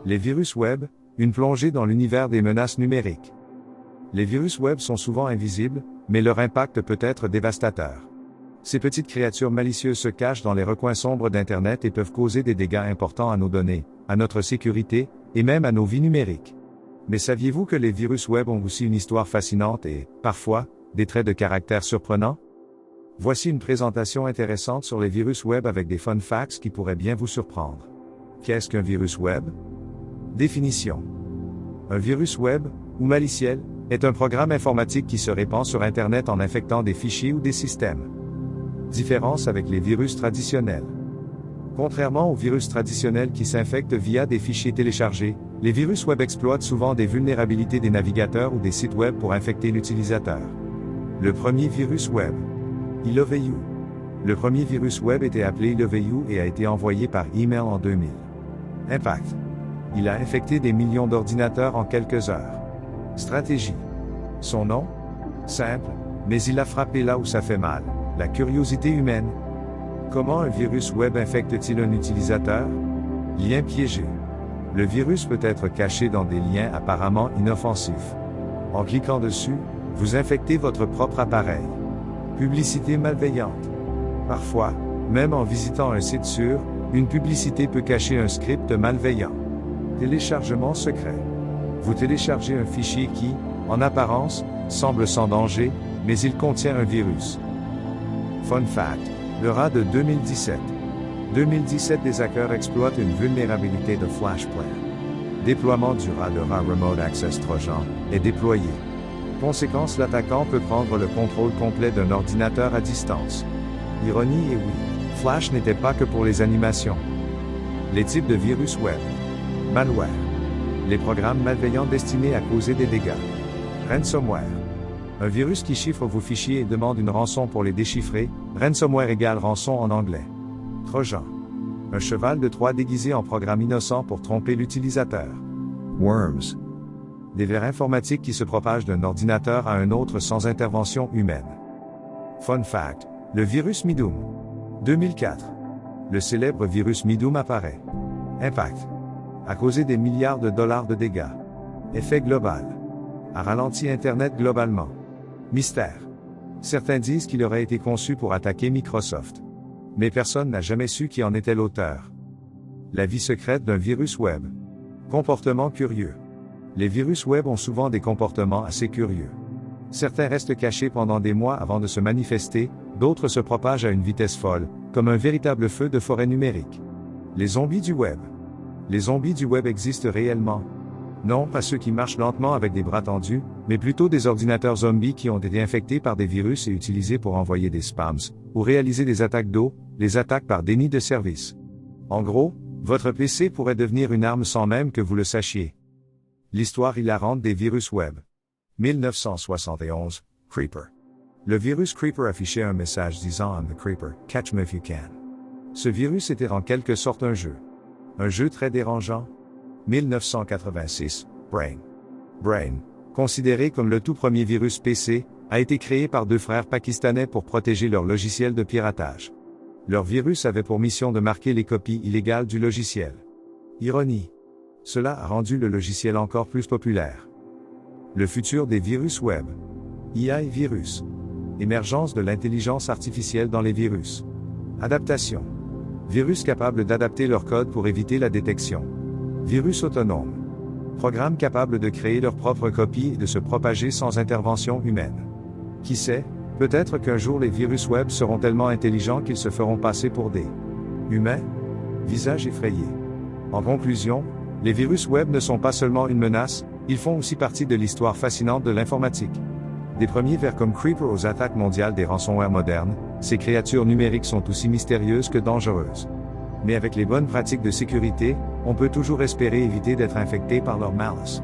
Les virus web, une plongée dans l'univers des menaces numériques. Les virus web sont souvent invisibles, mais leur impact peut être dévastateur. Ces petites créatures malicieuses se cachent dans les recoins sombres d'Internet et peuvent causer des dégâts importants à nos données, à notre sécurité, et même à nos vies numériques. Mais saviez-vous que les virus web ont aussi une histoire fascinante et, parfois, des traits de caractère surprenants? Voici une présentation intéressante sur les virus web avec des fun facts qui pourraient bien vous surprendre. Qu'est-ce qu'un virus web? Définition. Un virus web, ou maliciel, est un programme informatique qui se répand sur Internet en infectant des fichiers ou des systèmes. Différence avec les virus traditionnels. Contrairement aux virus traditionnels qui s'infectent via des fichiers téléchargés, les virus web exploitent souvent des vulnérabilités des navigateurs ou des sites web pour infecter l'utilisateur. Le premier virus web. Iloveyu. Le premier virus web était appelé Iloveyu et a été envoyé par email en 2000. Impact. Il a infecté des millions d'ordinateurs en quelques heures. Stratégie. Son nom? Simple, mais il a frappé là où ça fait mal, la curiosité humaine. Comment un virus web infecte-t-il un utilisateur? Lien piégé. Le virus peut être caché dans des liens apparemment inoffensifs. En cliquant dessus, vous infectez votre propre appareil. Publicité malveillante. Parfois, même en visitant un site sûr, une publicité peut cacher un script malveillant. Téléchargement secret. Vous téléchargez un fichier qui, en apparence, semble sans danger, mais il contient un virus. Fun fact. Le RA de 2017. 2017, des hackers exploitent une vulnérabilité de FlashPlan. Déploiement du RA. Le RA Remote Access Trojan est déployé. Conséquence, l'attaquant peut prendre le contrôle complet d'un ordinateur à distance. Ironie, et oui, Flash n'était pas que pour les animations. Les types de virus web. Malware. Les programmes malveillants destinés à causer des dégâts. Ransomware. Un virus qui chiffre vos fichiers et demande une rançon pour les déchiffrer. Ransomware égale rançon en anglais. Trojan. Un cheval de Troie déguisé en programme innocent pour tromper l'utilisateur. Worms. Des vers informatiques qui se propagent d'un ordinateur à un autre sans intervention humaine. Fun fact. Le virus Midum. 2004. Le célèbre virus Midum apparaît. Impact. A causé des milliards de dollars de dégâts. Effet global. A ralenti Internet globalement. Mystère. Certains disent qu'il aurait été conçu pour attaquer Microsoft. Mais personne n'a jamais su qui en était l'auteur. La vie secrète d'un virus web. Comportement curieux. Les virus web ont souvent des comportements assez curieux. Certains restent cachés pendant des mois avant de se manifester, d'autres se propagent à une vitesse folle, comme un véritable feu de forêt numérique. Les zombies du web. Les zombies du web existent réellement. Non, pas ceux qui marchent lentement avec des bras tendus, mais plutôt des ordinateurs zombies qui ont été infectés par des virus et utilisés pour envoyer des spams, ou réaliser des attaques d'eau, les attaques par déni de service. En gros, votre PC pourrait devenir une arme sans même que vous le sachiez. L'histoire hilarante des virus web. 1971, Creeper. Le virus Creeper affichait un message disant I'm the Creeper, catch me if you can. Ce virus était en quelque sorte un jeu. Un jeu très dérangeant. 1986, Brain. Brain, considéré comme le tout premier virus PC, a été créé par deux frères pakistanais pour protéger leur logiciel de piratage. Leur virus avait pour mission de marquer les copies illégales du logiciel. Ironie. Cela a rendu le logiciel encore plus populaire. Le futur des virus web. IA et virus. Émergence de l'intelligence artificielle dans les virus. Adaptation. Virus capables d'adapter leur code pour éviter la détection. Virus autonomes. Programmes capables de créer leur propre copie et de se propager sans intervention humaine. Qui sait, peut-être qu'un jour les virus web seront tellement intelligents qu'ils se feront passer pour des humains? Visage effrayé. En conclusion, les virus web ne sont pas seulement une menace, ils font aussi partie de l'histoire fascinante de l'informatique. Des premiers vers comme Creeper aux attaques mondiales des ransomware modernes, ces créatures numériques sont aussi mystérieuses que dangereuses. Mais avec les bonnes pratiques de sécurité, on peut toujours espérer éviter d'être infecté par leur malice.